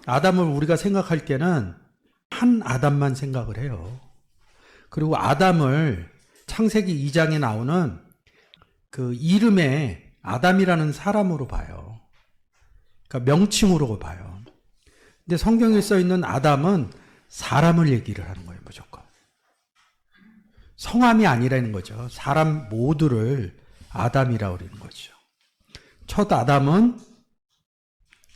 아담을 우리가 생각할 때는 한 아담만 생각을 해요. 그리고 아담을 창세기 2장에 나오는 그 이름에 아담이라는 사람으로 봐요. 그러니까 명칭으로 봐요. 근데 성경에 써 있는 아담은 사람을 얘기를 하는 거예요, 무조건. 성함이 아니라는 거죠. 사람 모두를 아담이라고 그러는 거죠. 첫 아담은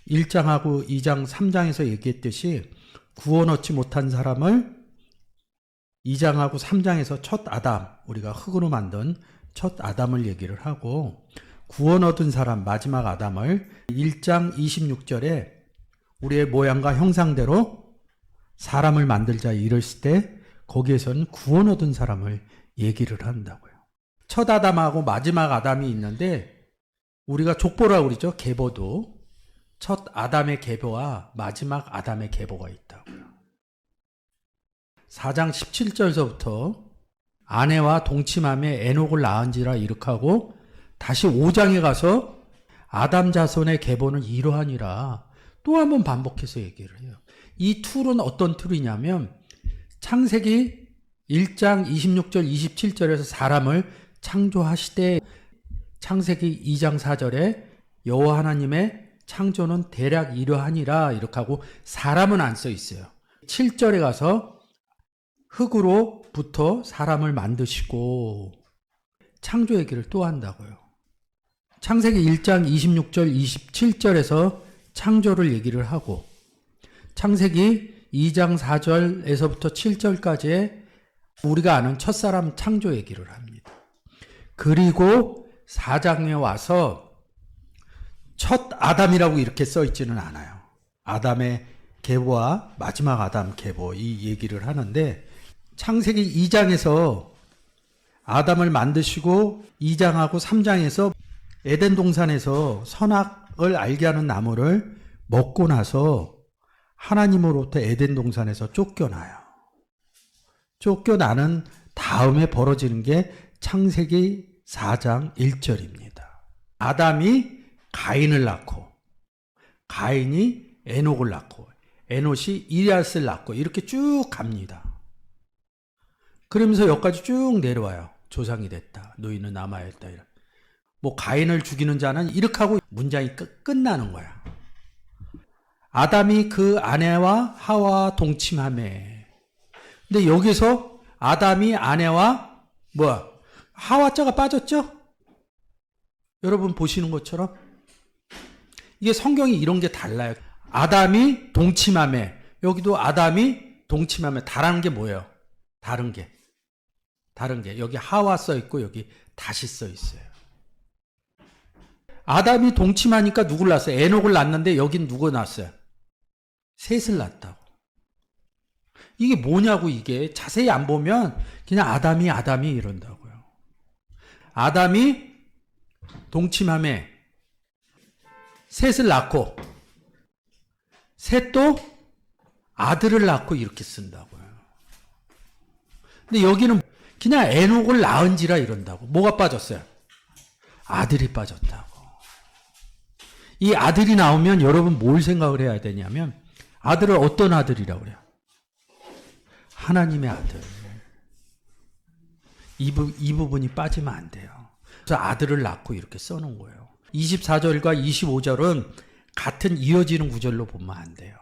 1장하고 2장, 3장에서 얘기했듯이 구원 얻지 못한 사람을 2장하고 3장에서 첫 아담, 우리가 흙으로 만든 첫 아담을 얘기를 하고, 구원 얻은 사람, 마지막 아담을 1장 26절에 우리의 모양과 형상대로 사람을 만들자 이랬을 때 거기에서는 구원 얻은 사람을 얘기를 한다고요. 첫 아담하고 마지막 아담이 있는데 우리가 족보라고 그러죠. 계보도. 첫 아담의 계보와 마지막 아담의 계보가 있다고요. 4장 17절서부터 아내와 동침함에 에녹을 낳은지라 이렇게 하고 다시 5장에 가서 아담 자손의 계보는 이러하니라 또 한 번 반복해서 얘기를 해요. 이 툴은 어떤 툴이냐면 창세기 1장 26절 27절에서 사람을 창조하시되 창세기 2장 4절에 여호와 하나님의 창조는 대략 이러하니라 이렇게 하고 사람은 안 써 있어요. 7절에 가서 흙으로부터 사람을 만드시고 창조 얘기를 또 한다고요. 창세기 1장 26절 27절에서 창조를 얘기를 하고 창세기 2장 4절에서부터 7절까지의 우리가 아는 첫사람 창조 얘기를 합니다. 그리고 4장에 와서 첫 아담이라고 이렇게 써 있지는 않아요. 아담의 계보와 마지막 아담 계보 이 얘기를 하는데 창세기 2장에서 아담을 만드시고 2장하고 3장에서 에덴 동산에서 선악을 알게 하는 나무를 먹고 나서 하나님으로부터 에덴 동산에서 쫓겨나요. 쫓겨나는 다음에 벌어지는 게 창세기 4장 1절입니다. 아담이 가인을 낳고 가인이 에녹을 낳고 에녹이 이리앗을 낳고 이렇게 쭉 갑니다. 그러면서 여기까지 쭉 내려와요. 조상이 됐다. 너희는 남아야 했다. 뭐 가인을 죽이는 자는 이렇게 하고 문장이 끝나는 거야. 아담이 그 아내와 하와 동침하매. 근데 여기서 아담이 아내와 하와자가 빠졌죠? 여러분 보시는 것처럼 이게 성경이 이런 게 달라요. 아담이 동침하매. 여기도 아담이 동침하매. 다른 게 뭐예요? 다른 게 여기 하와 써 있고 여기 다시 써 있어요. 아담이 동침하니까 누굴 낳았어요? 에녹을 낳았는데 여긴 누구 낳았어요? 셋을 낳았다고. 이게 뭐냐고 이게 자세히 안 보면 그냥 아담이 이런다고요. 아담이 동침하며 셋을 낳고 셋도 아들을 낳고 이렇게 쓴다고요. 근데 여기는 그냥 에녹을 낳은지라 이런다고. 뭐가 빠졌어요? 아들이 빠졌다고. 이 아들이 나오면 여러분 뭘 생각을 해야 되냐면 아들을 어떤 아들이라고 그래요? 하나님의 아들. 이 부분이 빠지면 안 돼요. 그래서 아들을 낳고 이렇게 써놓은 거예요. 24절과 25절은 같은 이어지는 구절로 보면 안 돼요.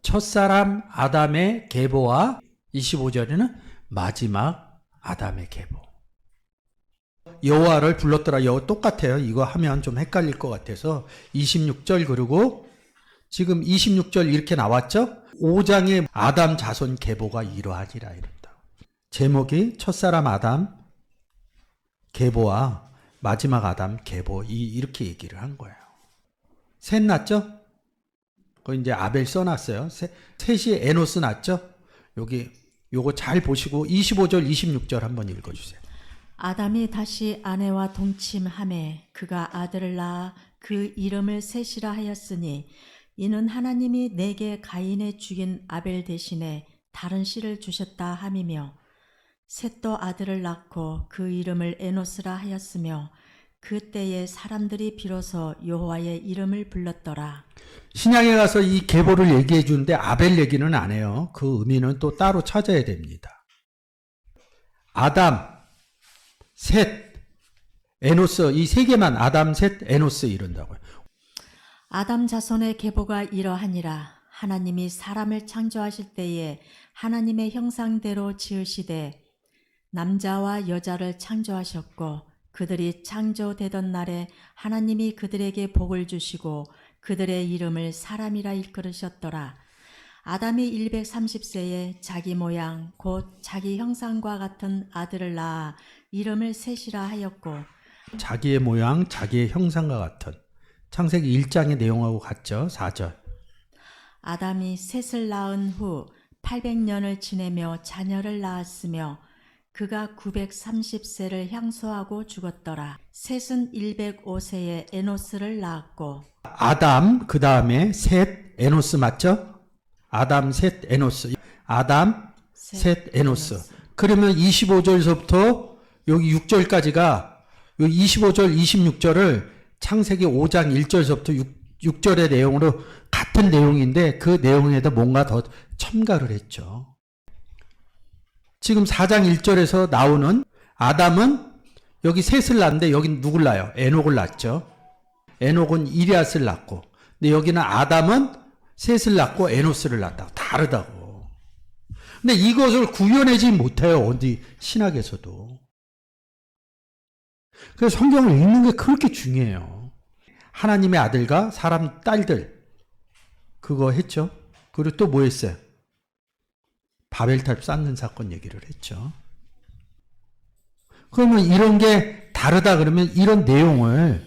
첫사람 아담의 계보와 25절에는 마지막 아담의 계보. 여호와를 불렀더라. 똑같아요. 이거 하면 좀 헷갈릴 것 같아서 26절 그리고 지금 26절 이렇게 나왔죠? 5장의 아담 자손 계보가 이러하니라 이런다. 제목이 첫사람 아담 계보와 마지막 아담 계보 이렇게 얘기를 한 거예요. 셋 났죠? 그 이제 아벨 써놨어요. 셋이 에노스 났죠? 여기 요거 잘 보시고 25절 26절 한번 읽어주세요. 아담이 다시 아내와 동침하매 그가 아들을 낳아 그 이름을 셋이라 하였으니 이는 하나님이 내게 가인의 죽인 아벨 대신에 다른 씨를 주셨다 함이며 셋도 아들을 낳고 그 이름을 에노스라 하였으며 그때에 사람들이 비로소 여호와의 이름을 불렀더라. 신약에 가서 이 계보를 얘기해 주는데 아벨 얘기는 안 해요. 그 의미는 또 따로 찾아야 됩니다. 아담, 셋, 에노스 이 세 개만 아담, 셋, 에노스 이런다고요. 아담 자손의 계보가 이러하니라. 하나님이 사람을 창조하실 때에 하나님의 형상대로 지으시되 남자와 여자를 창조하셨고 그들이 창조되던 날에 하나님이 그들에게 복을 주시고 그들의 이름을 사람이라 일컬으셨더라. 아담이 130세에 자기 모양 곧 자기 형상과 같은 아들을 낳아 이름을 셋이라 하였고 자기의 모양, 자기의 형상과 같은 창세기 1장의 내용하고 같죠. 4절. 아담이 셋을 낳은 후 800년을 지내며 자녀를 낳았으며 그가 930세를 향수하고 죽었더라. 셋은 105세에 에노스를 낳았고 아담, 그 다음에 셋, 에노스 맞죠? 아담, 셋, 에노스. 아담, 셋, 에노스. 그러면 25절서부터 여기 6절까지가 여기 25절, 26절을 창세기 5장 1절서부터 6절의 내용으로 같은 내용인데 그 내용에다 뭔가 더 첨가를 했죠. 지금 4장 1절에서 나오는 아담은 여기 셋을 낳는데 여긴 누굴 낳아요? 에녹을 낳죠. 에녹은 이리앗을 낳고 근데 여기는 아담은 셋을 낳고 에노스를 낳다. 다르다고. 근데 이것을 구현하지 못해요. 어디 신학에서도. 그래서 성경을 읽는 게 그렇게 중요해요. 하나님의 아들과 사람 딸들 그거 했죠. 그리고 또 뭐 했어요? 바벨탑 쌓는 사건 얘기를 했죠. 그러면 이런 게 다르다 그러면 이런 내용을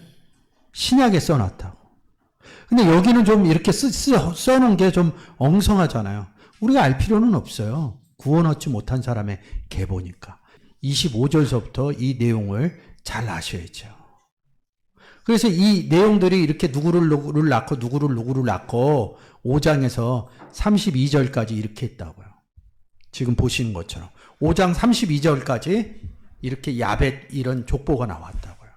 신약에 써놨다고. 근데 여기는 좀 이렇게 써놓은 게 좀 엉성하잖아요. 우리가 알 필요는 없어요. 구원 얻지 못한 사람의 계보니까. 25절서부터 이 내용을 잘 아셔야죠. 그래서 이 내용들이 이렇게 누구를 낳고 누구를 낳고 5장에서 32절까지 이렇게 했다고요. 지금 보시는 것처럼 5장 32절까지 이렇게 야벳 이런 족보가 나왔다고요.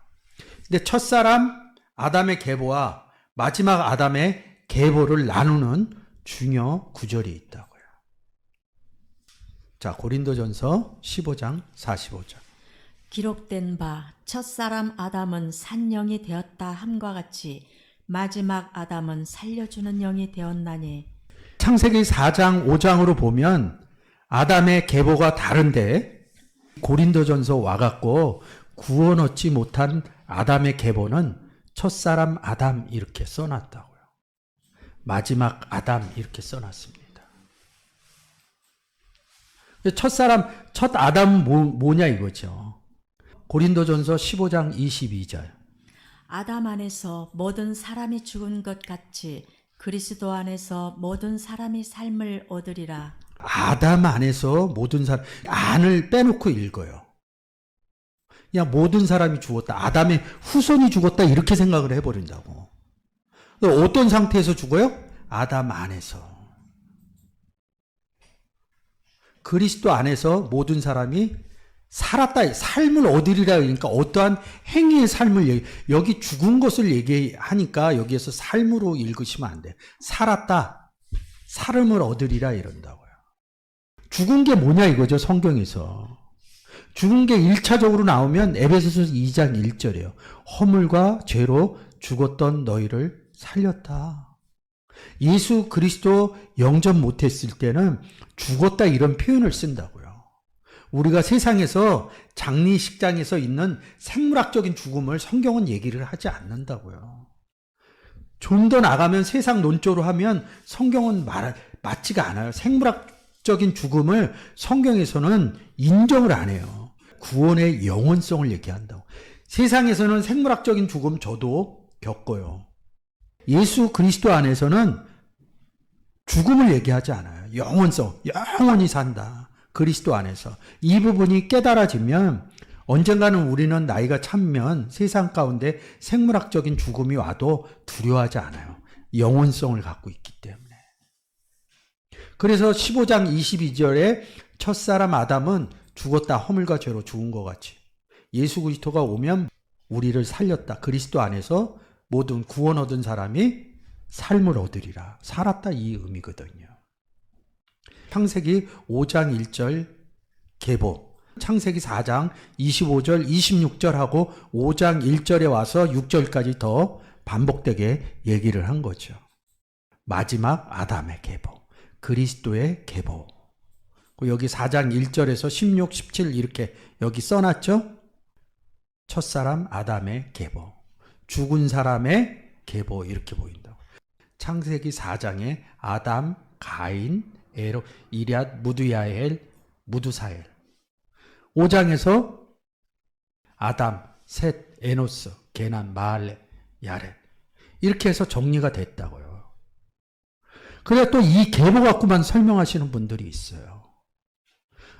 근데 첫사람 아담의 계보와 마지막 아담의 계보를 나누는 중요 구절이 있다고요. 자, 고린도전서 15장 45절. 기록된 바 첫사람 아담은 산 영이 되었다 함과 같이 마지막 아담은 살려주는 영이 되었나니. 창세기 4장 5장으로 보면 아담의 계보가 다른데 고린도전서 와갖고 구원 얻지 못한 아담의 계보는 첫사람 아담 이렇게 써놨다고요. 마지막 아담 이렇게 써놨습니다. 첫사람, 첫 아담은 뭐냐 이거죠. 고린도전서 15장 22절. 아담 안에서 모든 사람이 죽은 것 같이 그리스도 안에서 모든 사람이 삶을 얻으리라. 아담 안에서 모든 사람, 안을 빼놓고 읽어요. 그냥 모든 사람이 죽었다. 아담의 후손이 죽었다. 이렇게 생각을 해버린다고. 어떤 상태에서 죽어요? 아담 안에서. 그리스도 안에서 모든 사람이 살았다. 삶을 얻으리라. 그러니까 어떠한 행위의 삶을 여기 죽은 것을 얘기하니까 여기에서 삶으로 읽으시면 안 돼요. 살았다. 살음을 얻으리라 이런다고요. 죽은 게 뭐냐 이거죠. 성경에서. 죽은 게 1차적으로 나오면 에베소서 2장 1절이에요. 허물과 죄로 죽었던 너희를 살렸다. 예수 그리스도 영접 못했을 때는 죽었다 이런 표현을 쓴다고요. 우리가 세상에서 장례식장에서 있는 생물학적인 죽음을 성경은 얘기를 하지 않는다고요. 좀 더 나가면 세상 논조로 하면 성경은 맞지가 않아요. 생물학적인 죽음을 성경에서는 인정을 안 해요. 구원의 영원성을 얘기한다고. 세상에서는 생물학적인 죽음 저도 겪어요. 예수 그리스도 안에서는 죽음을 얘기하지 않아요. 영원성, 영원히 산다. 그리스도 안에서. 이 부분이 깨달아지면 언젠가는 우리는 나이가 차면 세상 가운데 생물학적인 죽음이 와도 두려워하지 않아요. 영원성을 갖고 있기 때문에. 그래서 15장 22절에 첫사람 아담은 죽었다. 허물과 죄로 죽은 것 같이. 예수 그리스도가 오면 우리를 살렸다. 그리스도 안에서 모든 구원 얻은 사람이 삶을 얻으리라. 살았다 이 의미거든요. 창세기 5장 1절 계보, 창세기 4장 25절 26절하고 5장 1절에 와서 6절까지 더 반복되게 얘기를 한 거죠. 마지막 아담의 계보, 그리스도의 계보. 여기 4장 1절에서 16, 17 이렇게 여기 써놨죠? 첫사람 아담의 계보, 죽은 사람의 계보 이렇게 보인다고. 창세기 4장에 아담, 가인, 에로, 이럇, 무드야엘, 무드사엘. 5장에서 아담, 셋, 에노스, 게난, 마할렛, 야렛 이렇게 해서 정리가 됐다고요. 그래 또 이 계보 갖고만 설명하시는 분들이 있어요.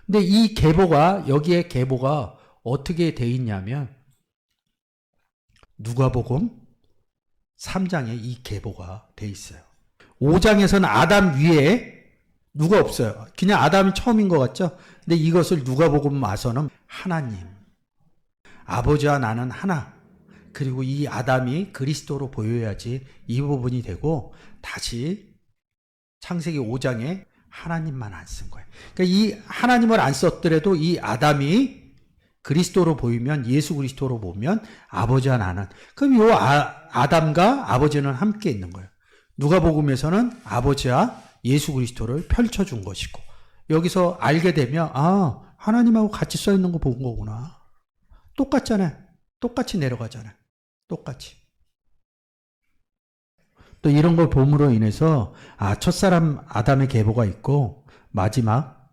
근데 이 계보가 여기에 계보가 어떻게 돼 있냐면 누가복음 3장에 이 계보가 돼 있어요. 5장에서는 아담 위에 누가 없어요. 그냥 아담이 처음인 것 같죠? 근데 이것을 누가복음 와서는 하나님, 아버지와 나는 하나, 그리고 이 아담이 그리스도로 보여야지 이 부분이 되고 다시 창세기 5장에 하나님만 안 쓴 거예요. 그러니까 이 하나님을 안 썼더라도 이 아담이 그리스도로 보이면 예수 그리스도로 보면 아버지와 나는 그럼 이 아담과 아버지는 함께 있는 거예요. 누가복음에서는 아버지와 예수 그리스도를 펼쳐준 것이고 여기서 알게 되면 아 하나님하고 같이 써 있는 거 본 거구나. 똑같잖아요. 똑같이 내려가잖아요. 똑같이. 또 이런 걸 봄으로 인해서 아 첫사람 아담의 계보가 있고 마지막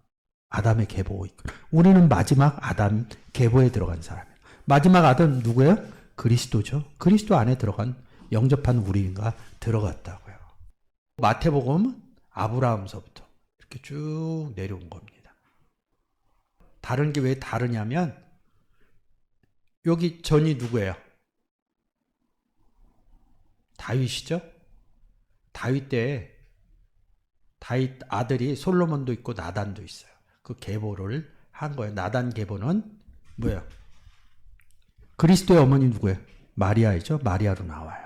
아담의 계보가 있고 우리는 마지막 아담 계보에 들어간 사람이에요. 마지막 아담 누구예요? 그리스도죠. 그리스도 안에 들어간 영접한 우리가 들어갔다고요. 마태복음은 아브라함서부터 이렇게 쭉 내려온 겁니다. 다른 게 왜 다르냐면 여기 전이 누구예요? 다윗이죠. 다윗 때 다윗 아들이 솔로몬도 있고 나단도 있어요. 그 계보를 한 거예요. 나단 계보는 뭐예요? 그리스도의 어머니 누구예요? 마리아이죠. 마리아로 나와요.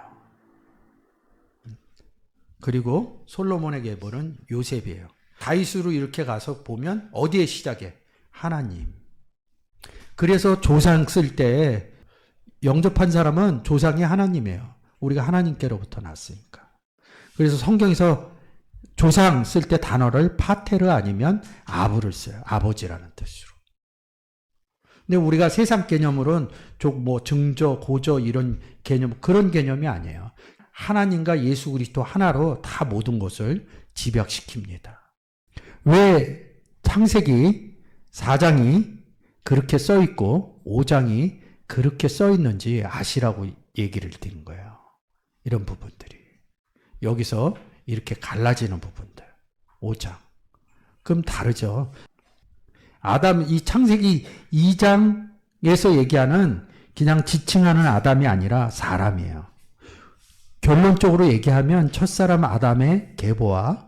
그리고 솔로몬의 계보는 요셉이에요. 다윗으로 이렇게 가서 보면 어디에 시작해? 하나님. 그래서 조상 쓸 때 영접한 사람은 조상이 하나님이에요. 우리가 하나님께로부터 났으니까. 그래서 성경에서 조상 쓸 때 단어를 파테르 아니면 아부를 써요. 아버지라는 뜻으로. 근데 우리가 세상 개념으로는 뭐 증조, 고조 이런 개념 그런 개념이 아니에요. 하나님과 예수 그리스도 하나로 다 모든 것을 집약시킵니다. 왜 창세기 4장이 그렇게 써 있고 5장이 그렇게 써 있는지 아시라고 얘기를 드린 거예요. 이런 부분들이. 여기서 이렇게 갈라지는 부분들. 5장. 그럼 다르죠. 아담, 이 창세기 2장에서 얘기하는 그냥 지칭하는 아담이 아니라 사람이에요. 결론적으로 얘기하면 첫사람 아담의 계보와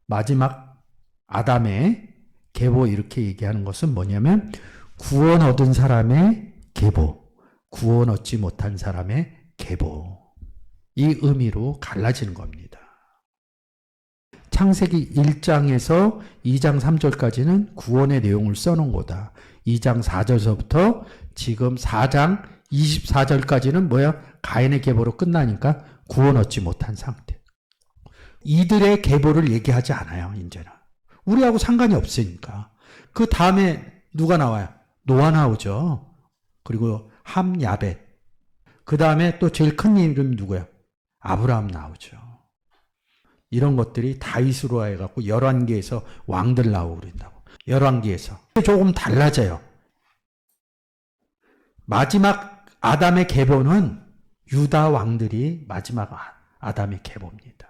마지막 아담의 계보 이렇게 얘기하는 것은 뭐냐면 구원 얻은 사람의 계보, 구원 얻지 못한 사람의 계보. 이 의미로 갈라지는 겁니다. 창세기 1장에서 2장 3절까지는 구원의 내용을 써놓은 거다. 2장 4절서부터 지금 4장 24절까지는 뭐야? 가인의 계보로 끝나니까 구원 얻지 못한 상태. 이들의 계보를 얘기하지 않아요. 이제는. 우리하고 상관이 없으니까. 그 다음에 누가 나와요? 노아 나오죠. 그리고 함, 야벳. 그 다음에 또 제일 큰 이름이 누구예요? 아브라함 나오죠. 이런 것들이 다윗으로 해갖고 열왕기에서 왕들 나오고 그런다고. 열왕기에서. 조금 달라져요. 마지막 아담의 계보는 유다 왕들이 마지막 아담의 계보입니다.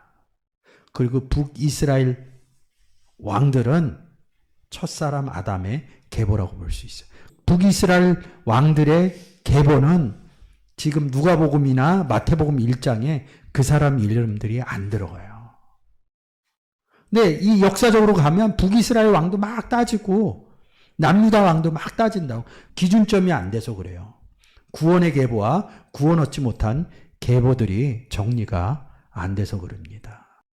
그리고 북이스라엘 왕들은 첫사람 아담의 계보라고 볼 수 있어요. 북이스라엘 왕들의 계보는 지금 누가복음이나 마태복음 1장에 그 사람 이름들이 안 들어가요. 근데 이 역사적으로 가면 북이스라엘 왕도 막 따지고 남유다 왕도 막 따진다고. 기준점이 안 돼서 그래요. 구원의 계보와 구원 얻지 못한 계보들이 정리가 안 돼서 그럽니다.